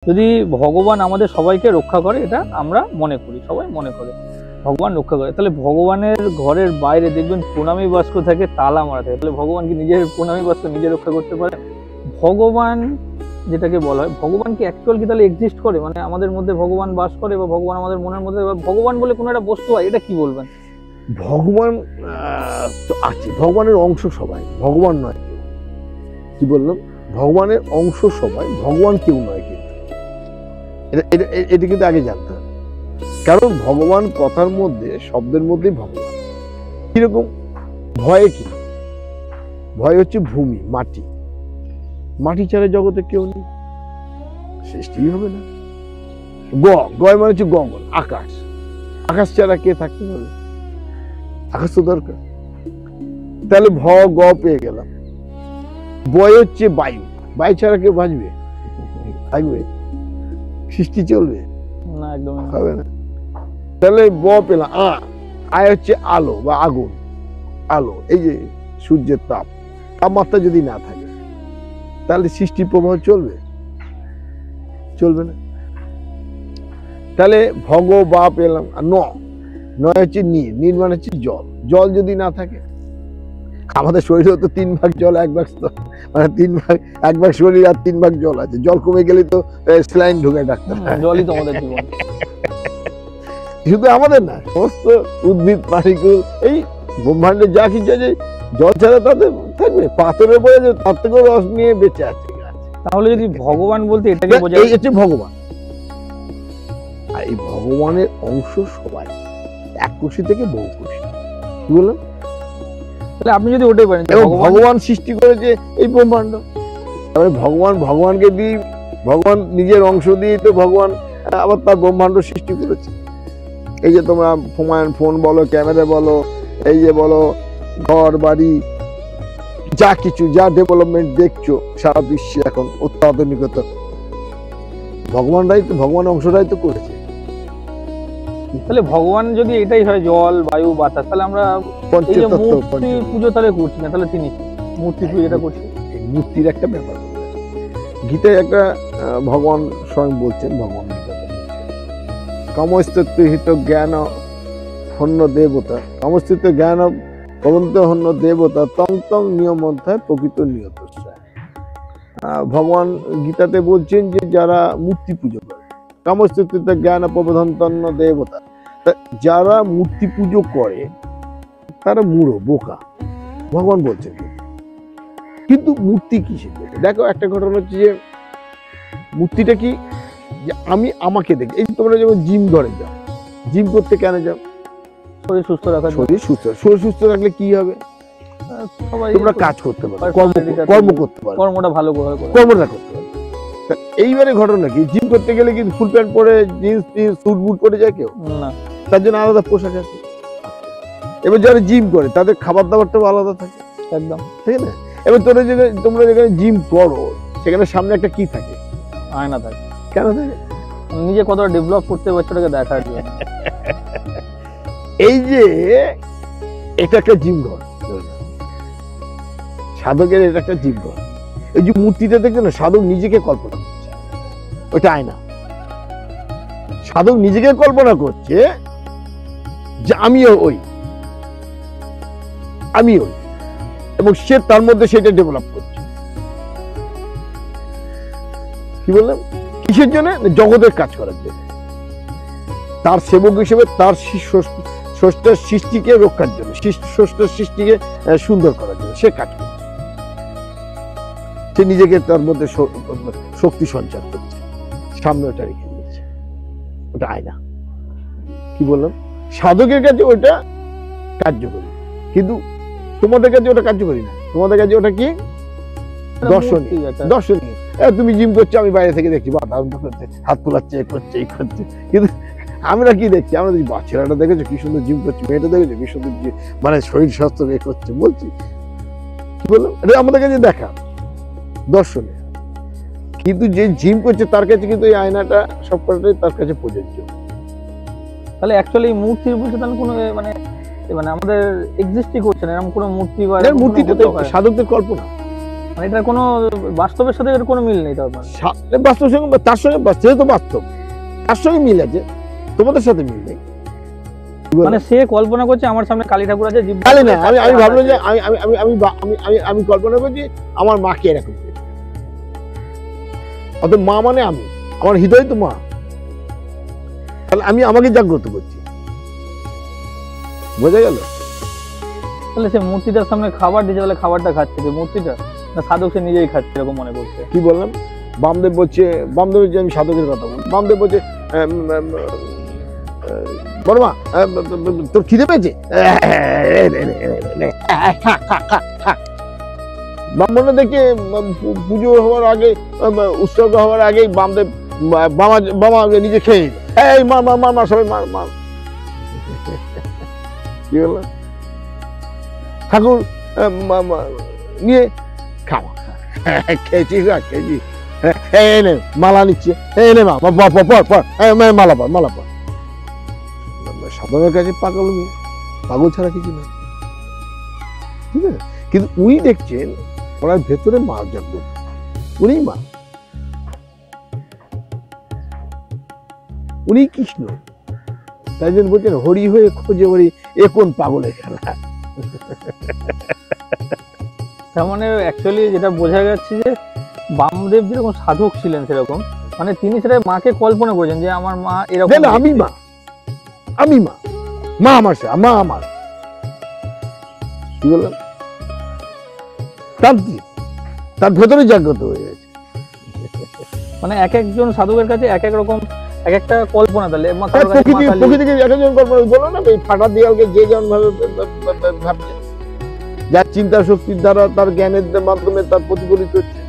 যদি ভগবান আমাদের সবাইকে রক্ষা করে, এটা আমরা মনে করি, সবাই মনে করে ভগবান রক্ষা করে, তাহলে ভগবানের ঘরের বাইরে দেখবেন প্রণামী বাস্ক থাকে, তালা মারা থাকে। তাহলে ভগবান কি নিজের প্রণামী বাস্ক নিজে রক্ষা করতে পারে? ভগবান যেটাকে বলা হয়, ভগবান কি অ্যাকচুয়াল কি তাহলে এক্সিস্ট করে? মানে আমাদের মধ্যে ভগবান বাস করে বা ভগবান আমাদের মনের মধ্যে, ভগবান বলে কোনো একটা বস্তু হয়, এটা কি বলবেন? ভগবান তো আছে, ভগবানের অংশ সবাই, ভগবান নয় কেউ। কি বললাম? ভগবানের অংশ সবাই, ভগবান কেউ নয় কিন্তু। এটা কিন্তু আগে জানতে হবে, কারণ ভগবান কথার মধ্যে, শব্দের মধ্যেই ভগবান। কিরকম? ভয়ে কি? ভয় হচ্ছে ভূমি, মাটি। মাটি ছাড়া জগতে কেউ নেই, সৃষ্টি হবে না। গয় মানে হচ্ছে গগন, আকাশ। আকাশ ছাড়া কে থাকতে পারবে? আকাশ তো দরকার। তাহলে ভ গ পেয়ে গেলাম। বয় হচ্ছে বায়ু, বায়ু ছাড়া কেউ বাঁচবে? থাকবে? সৃষ্টি চলবে না, একদম হবে না। তাহলে ব পেলাম। আয় হচ্ছে আলো বা আগুন, আলো। এই যে সূর্যের তাপ, তাপমাত্রা যদি না থাকে তাহলে সৃষ্টির প্রবাহ চলবে? চলবে না। তাহলে ভগ বা পেলাম। নয় হচ্ছে নীর, নীর মানে হচ্ছে জল। জল যদি না থাকে, আমাদের শরীরে তো 3 ভাগ জল, 1 ভাগ মানে 3 ভাগ, 1 ভাগ শরীর আর 3 ভাগ জল আছে। জল কমে গেলে তো স্যালাইন ঢুকে ডাক্তার। জলই তো আমাদের জীবন। শুধু আমাদের না, সমস্ত উদ্ভিদ, প্রাণীকুল, এই ব্রহ্মাণ্ডে যা কিছু আছে, জল ছাড়া তাদের থাকবে? পাথরের পরে তার থেকেও রস নিয়ে বেঁচে আছে। তাহলে যদি ভগবান বলতে এটাকে বোঝায়, এই হচ্ছে ভগবান। আর এই ভগবানের অংশ সবাই, এক কোষী থেকে বহু কোষী। কি বললাম? তাহলে আপনি যদি ওটাই পারেন, ভগবান সৃষ্টি করেছে এই ব্রহ্মাণ্ড, তারপরে ভগবানকে দিয়ে, ভগবান নিজের অংশ দিয়ে তো ভগবান আবার তার ব্রহ্মাণ্ড সৃষ্টি করেছে। এই যে তোমরা ফোন বলো, ক্যামেরা বলো, এই যে বলো ঘর বাড়ি, যা কিছু, যা ডেভেলপমেন্ট দেখছো সারা বিশ্বে এখন অত্যাধুনিকতা, ভগবান অংশটাই তো করেছে। তাহলে ভগবান যদি এটাই হয়, জল, বায়ু, বাতাস, তাহলে আমরা মূর্তি পুজো তাহলে করছি না, তাহলে তিনি মূর্তি পুজোটা করছি। মূর্তির একটা ব্যাপার, গীতায় একটা ভগবান স্বয়ং বলছেন, ভগবান গীতাতে কামস্তত্ব হিত জ্ঞান হন্য দেবতা, কামস্তত্ব জ্ঞান ভবন্ত হন্য দেবতা তং তং নিয়ম অধ্যায় প্রকৃত নিয়ত। ভগবান গীতাতে বলছেন যে যারা মূর্তি পুজো করে, কামস্তত্ব জ্ঞান প্রবোধন্তন্য দেবতা, যারা মূর্তি পুজো করে তারা মূঢ়, বোকা, ভগবান বলছেন। কিন্তু মূর্তি কি শিখবে? দেখো, একটা ঘটনা হচ্ছে যে মূর্তিটা কি, যে আমি আমাকে দেখি। এই তোমরা যখন জিম ঘরে যাও, জিম করতে কেন যাও? শরীর সুস্থ রাখা। শরীর সুস্থ রাখলে কি হবে? তোমরা কাজ করতে পারো, কর্ম করতে পারো, কর্মটা ভালো করে কর্মটা করতে পারো। এইবারে ঘটনা কি, জিম করতে গেলে কি ফুল প্যান্ট পরে, জিন্স স্যুট বুট পরে যায় কেউ? না, তার জন্য আলাদা পোশাক আছে। এবার যারা জিম করে তাদের খাবার দাবারটাও আলাদা থাকে, একদম, ঠিক না? এবার তোমরা যেখানে জিম করো সেখানে সামনে একটা কি থাকে? আয়না থাকে। কেন থাকে? নিজে কতটা ডেভেলপ করতে পারছে ওটাকে দেখার জন্য। এই যে এটা একটা জিম ঘর, সাধকের এটা একটা জিম ঘর। এই যে মূর্তিটা দেখছো না, সাধক নিজেকে কল্পনা করছে, ওটা আয়না। সাধক নিজেকে কল্পনা করছে যে আমিও ওই, এবং সে তার মধ্যে সেটা ডেভেলপ করছে। কি বললাম? কিসের জন্য? জগতের কাজ করার জন্য, তার সেবক হিসেবে, তার স্রষ্টার সৃষ্টিকে রক্ষার জন্য, স্রষ্টার সৃষ্টিকে সুন্দর করার জন্য সে কাজ করছে। সে নিজেকে তার মধ্যে শক্তি সঞ্চার করছে, সামনে ওটা রেখে দিয়েছে, ওটা আয়না। কি বললাম? সাধকের কাছে ওটা কার্যকরী, কিন্তু তোমাদের কাছে ওটা কার্যকরী না। তোমাদের কাছে ওটা কি? দর্শনীয়। তুমি জিম করছো, আমি বাইরে থেকে দেখছি, বা দারুণ করছে, হাত তোলাচ্ছে, করছে, এই করছে। কিন্তু আমরা কি দেখছি? আমরা দেখছি, ছেলেটা দেখেছো কি সুন্দর জিম করছে, মেয়েটা দেখেছো কি সুন্দর মানে শরীর স্বাস্থ্য করছে, বলছি। কি বললাম? এটা আমাদের কাছে দেখা দর্শনীয়, কিন্তু যে জিম করছে তার কাছে কিন্তু এই আয়নাটা সবকটাই তার কাছে প্রযোজ্য। তাহলে অ্যাকচুয়ালি মূর্তির বলতে তাহলে কোনো মানে আমাদের এক্সিস্টই করছে না এরকম কোনো মূর্তি, বা মূর্তিটা তো সাধকদের কল্পনা। মানে এটা কোনো বাস্তবের সাথে এর কোনো মিল নেই তার মানে। বাস্তব সঙ্গে তার সঙ্গে সে তো বাস্তব, তার সঙ্গে মিল আছে, তোমাদের সাথে মিল নেই। মানে সে কল্পনা করছে আমার সামনে কালী ঠাকুর আছে, তাহলে না আমি ভাবলাম যে আমি কল্পনা করছি আমার মাকে এরকম, অত মা মানে আমি, আমার হৃদয় তো মা, তাহলে আমি আমাকে জাগ্রত করছি, বোঝা গেল? তাহলে সে মূর্তিটার সামনে খাবার দিয়েছে, বলে খাবারটা খাচ্ছে যে মূর্তিটা, না সাধক সে নিজেই খাচ্ছে এরকম মনে করছে? কি বললাম? বামদেব বলছে, বামদেব যে আমি সাধকের কথা বলি, বামদেব বলছে বড়মা তোর খিদে পেয়েছে, ব্রাহ্মণ দেখে পুজো হওয়ার আগে, উৎসর্গ হওয়ার আগেই বামদেব বাবা নিজে খেয়ে এই মা মা মা মা সবাই মার মার। কি বললাম? ঠাকুর নিয়ে খাওয়া খেয়েছি খেয়েছি, এনে মালা নিচ্ছে, এনে মা মালা পর মালা পর। সাধনের কাছে পাগল, পাগল ছাড়া কিছু না, ঠিক আছে? কিন্তু উনি দেখছেন ওনার ভেতরে মা জাগ্রত, উনি মা, উনি কৃষ্ণ। তাই জন্য বলছেন হরি হয়ে খোঁজে হরি, এ কোন পাগলের খেলা। তার মানে অ্যাকচুয়ালি যেটা বোঝা যাচ্ছে যে বামদেব যেরকম সাধক ছিলেন সেরকম, মানে তিনি সেটা মাকে কল্পনা করেছেন যে আমার মা এরকম, আমি মা, আমি মা, মা আমার, মা আমার। কি বললাম? তান্ত্রিক, তার ভেতরে জাগ্রত হয়ে গেছে। মানে এক একজন সাধকের কাছে এক এক রকম এক একটা কল্পনা, তাহলে প্রকৃতিকে এক একজন কল্পনা বলো না, এই ফাটা দেয়ালকে যে যেমন ভাবে ভাবছে, যার চিন্তা শক্তির দ্বারা তার জ্ঞানের মাধ্যমে তার প্রতিফলিত হচ্ছে।